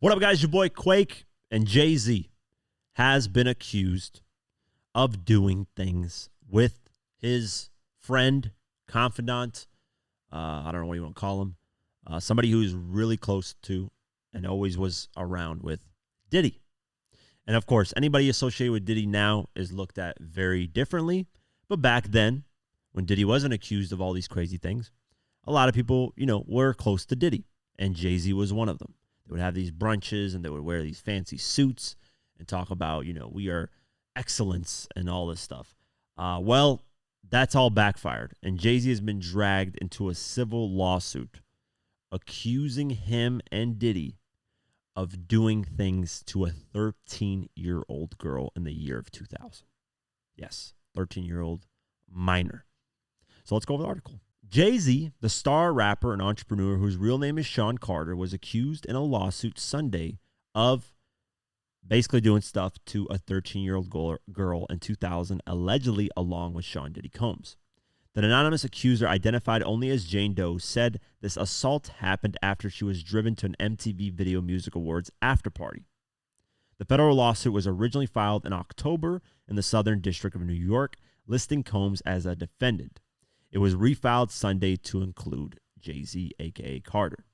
What up, guys? Your boy Quake, and Jay-Z has been accused of doing things with his friend, confidant, I don't know what you want to call him, somebody who's really close to and always was around with Diddy. And of course, anybody associated with Diddy now is looked at very differently. But back then, when Diddy wasn't accused of all these crazy things, a lot of people, were close to Diddy. And Jay-Z was one of them. They would have these brunches and they would wear these fancy suits and talk about, we are excellence and all this stuff. Well, that's all backfired. And Jay-Z has been dragged into a civil lawsuit accusing him and Diddy of doing things to a 13-year-old girl in the year of 2000. Yes, 13-year-old minor. So let's go over the article. Jay-Z, the star rapper and entrepreneur whose real name is Sean Carter, was accused in a lawsuit Sunday of basically doing stuff to a 13-year-old girl in 2000, allegedly along with Sean Diddy Combs. The anonymous accuser, identified only as Jane Doe, said this assault happened after she was driven to an MTV Video Music Awards after party. The federal lawsuit was originally filed in October in the Southern District of New York, listing Combs as a defendant. It was refiled Sunday to include Jay-Z, a.k.a. Carter.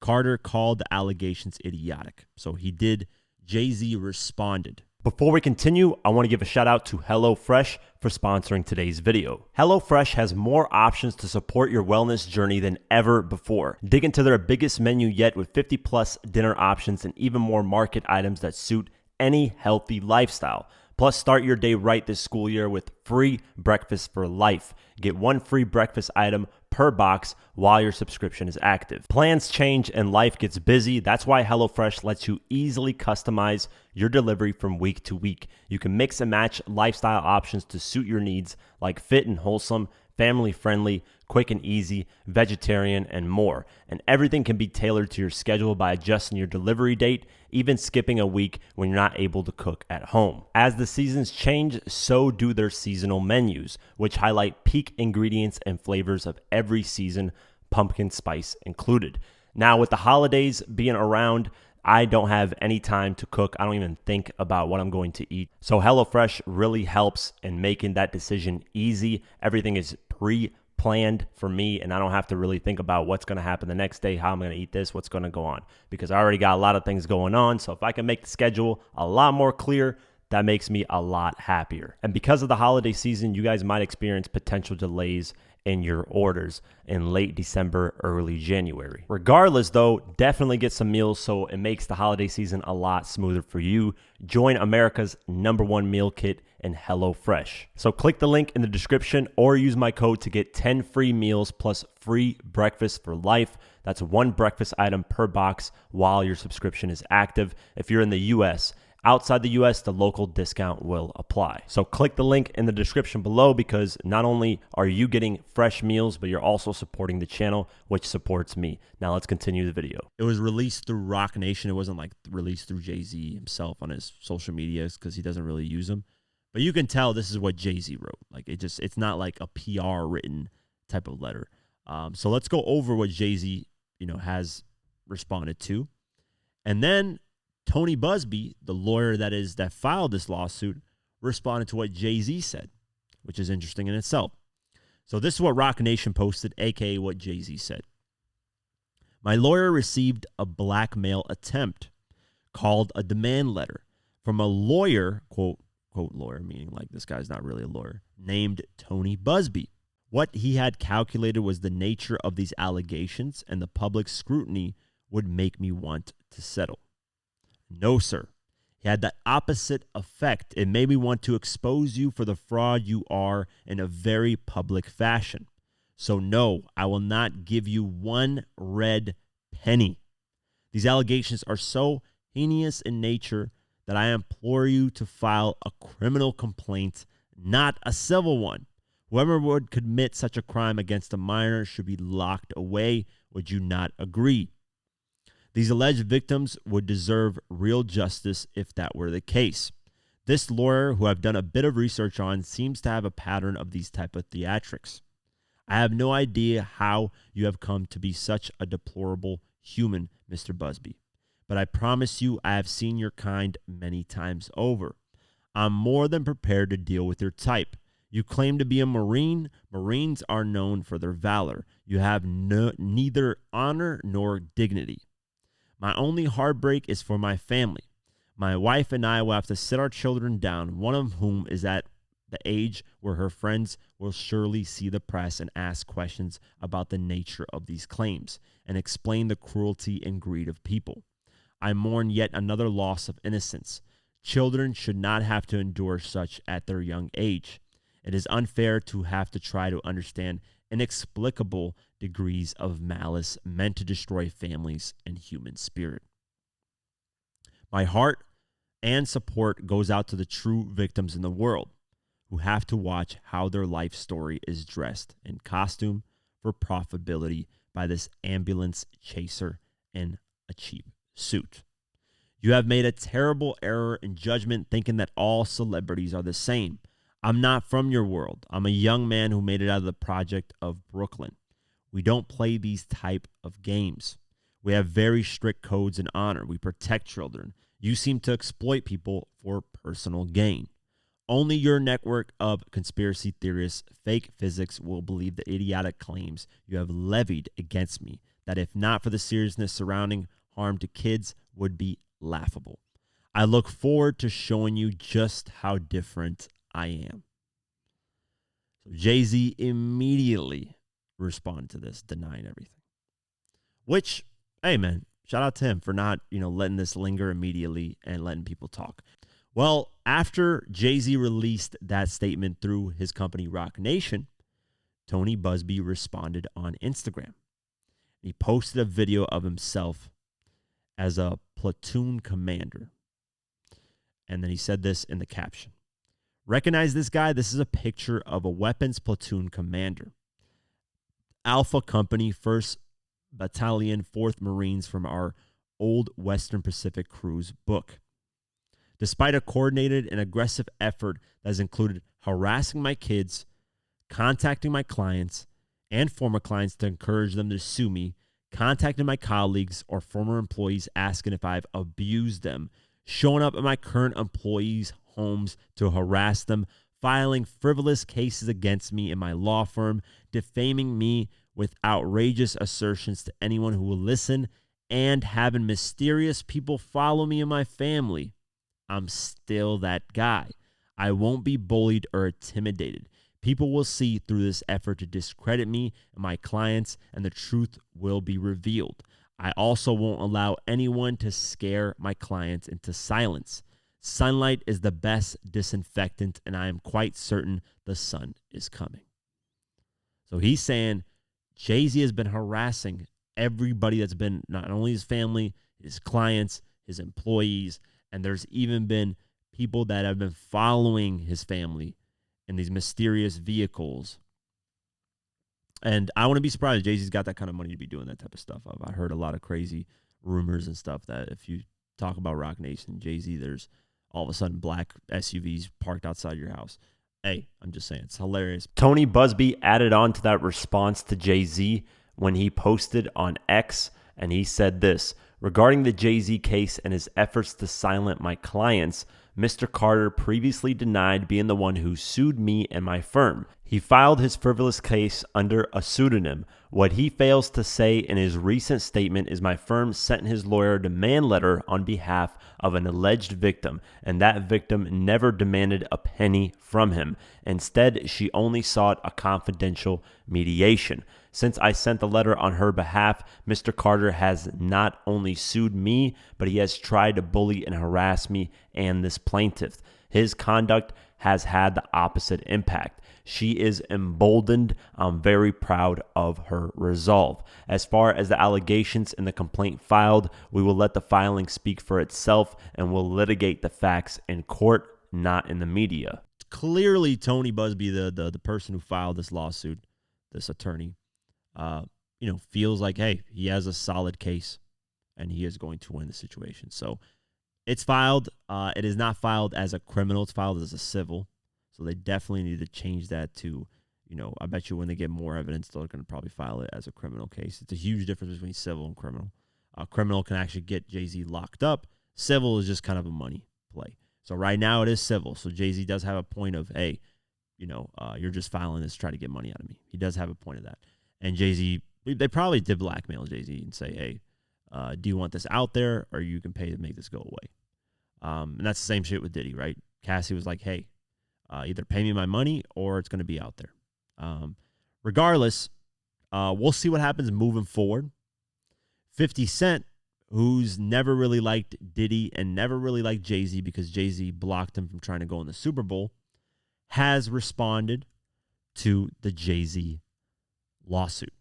Carter called the allegations idiotic. So he did. Jay-Z responded. Before we continue, I want to give a shout out to HelloFresh for sponsoring today's video. HelloFresh has more options to support your wellness journey than ever before. Dig into their biggest menu yet with 50 plus dinner options and even more market items that suit any healthy lifestyle. Plus, start your day right this school year with free breakfast for life. Get one free breakfast item per box while your subscription is active. Plans change and life gets busy. That's why HelloFresh lets you easily customize your delivery from week to week. You can mix and match lifestyle options to suit your needs, like fit and wholesome, family friendly, quick and easy, vegetarian, and more. And everything can be tailored to your schedule by adjusting your delivery date, even skipping a week when you're not able to cook at home. As the seasons change, so do their seasonal menus, which highlight peak ingredients and flavors of every season, pumpkin spice included. Now, with the holidays being around, I don't have any time to cook. I don't even think about what I'm going to eat. So HelloFresh really helps in making that decision easy. Everything is pre-planned for me, and I don't have to really think about what's going to happen the next day, how I'm going to eat this, what's going to go on, because I already got a lot of things going on. So if I can make the schedule a lot more clear, that makes me a lot happier. And because of the holiday season, you guys might experience potential delays in your orders in late December, early January. Regardless, though, definitely get some meals so it makes the holiday season a lot smoother for you. Join America's #1 meal kit in HelloFresh. So click the link in the description or use my code to get 10 free meals plus free breakfast for life. That's one breakfast item per box while your subscription is active. If you're in the US, outside the US, the local discount will apply. So click the link in the description below, because not only are you getting fresh meals, but you're also supporting the channel, which supports me. Now let's continue the video. It was released through Rock Nation. It wasn't like released through Jay-Z himself on his social medias, because he doesn't really use them. But you can tell this is what Jay-Z wrote. Like it's not like a PR written type of letter. So let's go over what Jay-Z, has responded to. And then Tony Busby, the lawyer that filed this lawsuit, responded to what Jay-Z said, which is interesting in itself. So this is what Rock Nation posted, aka what Jay-Z said. My lawyer received a blackmail attempt, called a demand letter, from a lawyer, quote lawyer, meaning like this guy's not really a lawyer, named Tony Busby. What he had calculated was the nature of these allegations, and the public scrutiny would make me want to settle. No, sir. He had the opposite effect. It made me want to expose you for the fraud you are in a very public fashion. So no, I will not give you one red penny. These allegations are so heinous in nature that I implore you to file a criminal complaint, not a civil one. Whoever would commit such a crime against a minor should be locked away. Would you not agree? These alleged victims would deserve real justice if that were the case. This lawyer, who I've done a bit of research on, seems to have a pattern of these type of theatrics. I have no idea how you have come to be such a deplorable human, Mr. Busby, but I promise you I have seen your kind many times over. I'm more than prepared to deal with your type. You claim to be a Marine. Marines are known for their valor. You have neither honor nor dignity. My only heartbreak is for my family. My wife and I will have to sit our children down, one of whom is at the age where her friends will surely see the press and ask questions about the nature of these claims and explain the cruelty and greed of people. I mourn yet another loss of innocence. Children should not have to endure such at their young age. It is unfair to have to try to understand inexplicable degrees of malice meant to destroy families and human spirit. My heart and support goes out to the true victims in the world who have to watch how their life story is dressed in costume for profitability by this ambulance chaser in a cheap suit. You have made a terrible error in judgment thinking that all celebrities are the same. I'm not from your world. I'm a young man who made it out of the project of Brooklyn. We don't play these type of games. We have very strict codes and honor. We protect children. You seem to exploit people for personal gain. Only your network of conspiracy theorists, fake physics, will believe the idiotic claims you have levied against me that if not for the seriousness surrounding harm to kids would be laughable. I look forward to showing you just how different I am. So Jay-Z immediately responded to this, denying everything. Which, hey man, shout out to him for not, letting this linger immediately and letting people talk. Well, after Jay-Z released that statement through his company Roc Nation, Tony Busby responded on Instagram. He posted a video of himself as a platoon commander. And then he said this in the caption. Recognize this guy? This is a picture of a weapons platoon commander. Alpha Company, 1st Battalion, 4th Marines from our old Western Pacific Cruise book. Despite a coordinated and aggressive effort that has included harassing my kids, contacting my clients and former clients to encourage them to sue me, contacting my colleagues or former employees asking if I've abused them, showing up at my current employees' homes to harass them, filing frivolous cases against me in my law firm, defaming me with outrageous assertions to anyone who will listen, and having mysterious people follow me and my family. I'm still that guy. I won't be bullied or intimidated. People will see through this effort to discredit me and my clients, and the truth will be revealed. I also won't allow anyone to scare my clients into silence. Sunlight is the best disinfectant, and I am quite certain the sun is coming. So he's saying Jay-Z has been harassing everybody that's been, not only his family, his clients, his employees, and there's even been people that have been following his family in these mysterious vehicles. And I wouldn't be surprised if Jay-Z's got that kind of money to be doing that type of stuff. I heard a lot of crazy rumors and stuff that if you talk about Roc Nation, Jay-Z, there's all of a sudden black SUVs parked outside your house. Hey, I'm just saying, it's hilarious. Tony Busby added on to that response to Jay-Z when he posted on X, and he said this: regarding the Jay-Z case and his efforts to silence my clients, Mr. Carter previously denied being the one who sued me and my firm. He filed his frivolous case under a pseudonym. What he fails to say in his recent statement is my firm sent his lawyer a demand letter on behalf of an alleged victim, and that victim never demanded a penny from him. Instead, she only sought a confidential mediation. Since I sent the letter on her behalf, Mr. Carter has not only sued me, but he has tried to bully and harass me and this plaintiff. His conduct has had the opposite impact. She is emboldened. I'm very proud of her resolve. As far as the allegations in the complaint filed, we will let the filing speak for itself and will litigate the facts in court, not in the media. Clearly, Tony Busby, the person who filed this lawsuit, this attorney, feels like, hey, he has a solid case and he is going to win the situation. So it's filed. It is not filed as a criminal. It's filed as a civil. So they definitely need to change that to, I bet you when they get more evidence, they're going to probably file it as a criminal case. It's a huge difference between civil and criminal. Criminal can actually get Jay-Z locked up. Civil is just kind of a money play. So right now it is civil. So Jay-Z does have a point of, hey, you're just filing this to try to get money out of me. He does have a point of that. And Jay-Z, they probably did blackmail Jay-Z and say, hey, do you want this out there, or you can pay to make this go away? And that's the same shit with Diddy, right? Cassie was like, hey, either pay me my money or it's going to be out there. Regardless, we'll see what happens moving forward. 50 Cent, who's never really liked Diddy and never really liked Jay-Z because Jay-Z blocked him from trying to go in the Super Bowl, has responded to the Jay-Z lawsuit.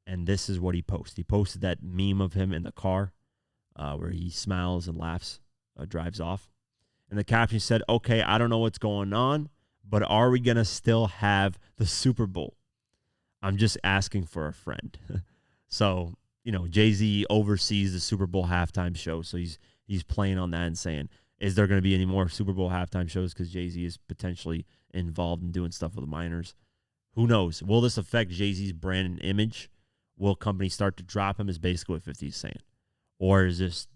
And this is what he posted. He posted that meme of him in the car where he smiles and laughs, drives off. And the caption said, okay, I don't know what's going on, but are we going to still have the Super Bowl? I'm just asking for a friend. So, Jay-Z oversees the Super Bowl halftime show. So he's playing on that and saying, is there going to be any more Super Bowl halftime shows? Because Jay-Z is potentially involved in doing stuff with the minors. Who knows? Will this affect Jay-Z's brand and image? Will companies start to drop him, is basically what 50 is saying. Or is this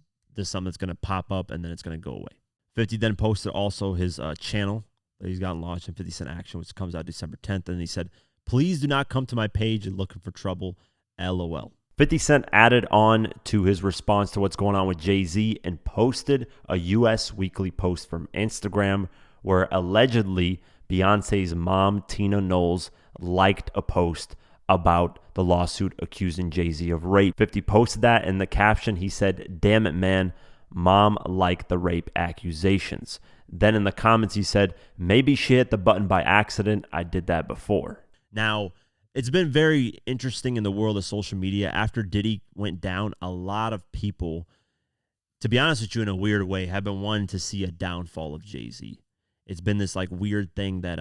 something that's going to pop up and then it's going to go away? 50 then posted also his channel that he's gotten launched in 50 Cent Action, which comes out December 10th. And he said, please do not come to my page and looking for trouble, LOL. 50 Cent added on to his response to what's going on with Jay-Z and posted a U.S. Weekly post from Instagram where allegedly Beyonce's mom, Tina Knowles, liked a post about the lawsuit accusing Jay-Z of rape. 50 posted that. In the caption, he said, damn it, man, mom liked the rape accusations. Then in the comments, he said, maybe she hit the button by accident. I did that before. Now, it's been very interesting in the world of social media. After Diddy went down, a lot of people, to be honest with you, in a weird way, have been wanting to see a downfall of Jay-Z. It's been this like weird thing that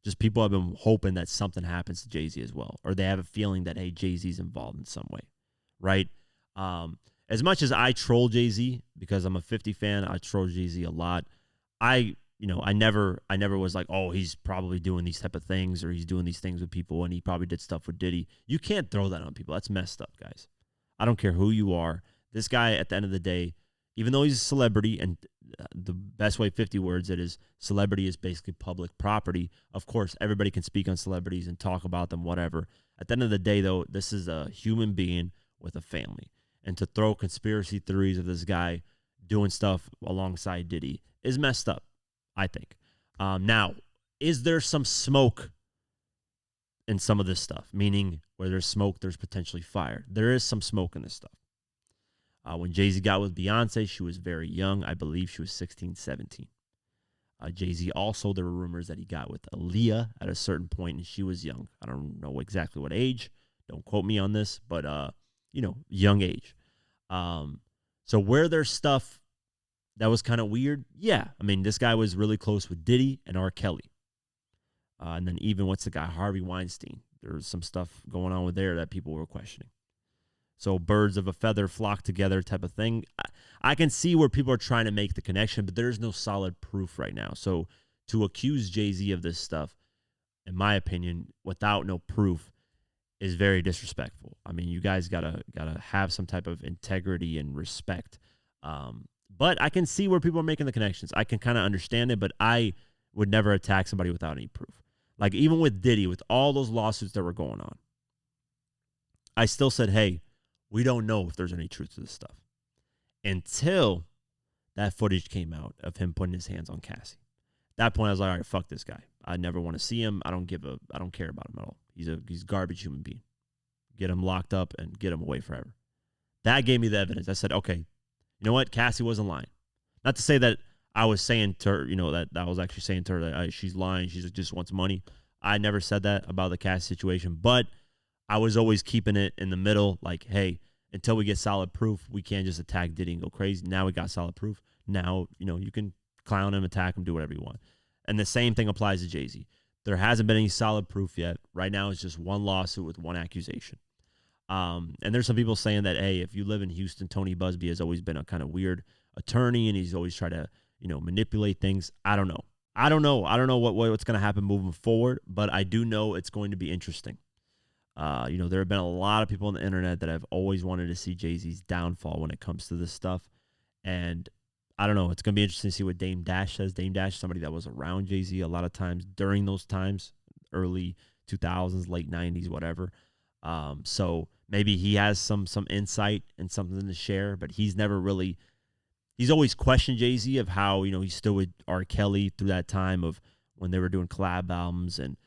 just people have been hoping that something happens to Jay-Z as well, or they have a feeling that, hey, Jay-Z's involved in some way, right? As much as I troll Jay-Z because I'm a 50 fan, I troll Jay-Z a lot. I never was like, oh, he's probably doing these type of things or he's doing these things with people and he probably did stuff with Diddy. You can't throw that on people. That's messed up, guys. I don't care who you are. This guy, at the end of the day, even though he's a celebrity, and the best way 50 words it is, celebrity is basically public property. Of course, everybody can speak on celebrities and talk about them, whatever. At the end of the day, though, this is a human being with a family. And to throw conspiracy theories of this guy doing stuff alongside Diddy is messed up, I think. Now, is there some smoke in some of this stuff? Meaning, where there's smoke, there's potentially fire. There is some smoke in this stuff. When Jay-Z got with Beyonce, she was very young. I believe she was 16, 17. Jay-Z also, there were rumors that he got with Aaliyah at a certain point, and she was young. I don't know exactly what age. Don't quote me on this, but, young age. So where there's stuff that was kind of weird, yeah. I mean, this guy was really close with Diddy and R. Kelly. And then even what's the guy, Harvey Weinstein. There was some stuff going on with there that people were questioning. So birds of a feather flock together type of thing. I can see where people are trying to make the connection, but there's no solid proof right now. So to accuse Jay-Z of this stuff, in my opinion, without no proof, is very disrespectful. I mean, you guys gotta have some type of integrity and respect. But I can see where people are making the connections. I can kind of understand it, but I would never attack somebody without any proof. Like even with Diddy, with all those lawsuits that were going on, I still said, hey, we don't know if there's any truth to this stuff. Until that footage came out of him putting his hands on Cassie. At that point, I was like, all right, fuck this guy. I never want to see him. I don't care about him at all. He's a garbage human being. Get him locked up and get him away forever. That gave me the evidence. I said, okay, you know what? Cassie wasn't lying. Not to say that I was saying to her, that I was actually saying to her that she's lying. She just wants money. I never said that about the Cassie situation, but I was always keeping it in the middle, like, hey, until we get solid proof, we can't just attack Diddy and go crazy. Now we got solid proof. Now, you can clown him, attack him, do whatever you want. And the same thing applies to Jay-Z. There hasn't been any solid proof yet. Right now, it's just one lawsuit with one accusation. And there's some people saying that, hey, if you live in Houston, Tony Busby has always been a kind of weird attorney, and he's always tried to, manipulate things. I don't know. I don't know what's going to happen moving forward, but I do know it's going to be interesting. There have been a lot of people on the internet that have always wanted to see Jay-Z's downfall when it comes to this stuff. And I don't know. It's going to be interesting to see what Dame Dash says. Dame Dash, somebody that was around Jay-Z a lot of times during those times, early 2000s, late 90s, whatever. So maybe he has some insight and something to share, but he's always questioned Jay-Z of how, he's still with R. Kelly through that time of when they were doing collab albums, and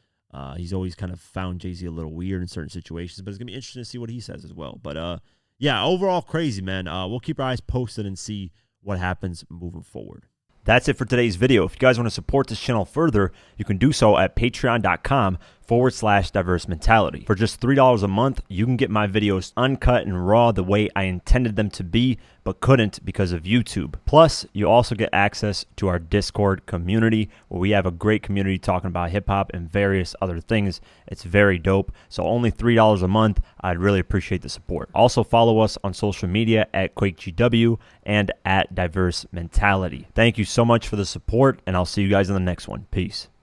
he's always kind of found Jay-Z a little weird in certain situations, but it's going to be interesting to see what he says as well. But yeah, overall crazy, man. We'll keep our eyes posted and see what happens moving forward. That's it for today's video. If you guys want to support this channel further, you can do so at patreon.com/diverse mentality. For just $3 a month, you can get my videos uncut and raw the way I intended them to be, but couldn't because of YouTube. Plus, you also get access to our Discord community, where we have a great community talking about hip hop and various other things. It's very dope. So only $3 a month. I'd really appreciate the support. Also follow us on social media at QuakeGW and at Diverse Mentality. Thank you so much for the support, and I'll see you guys in the next one. Peace.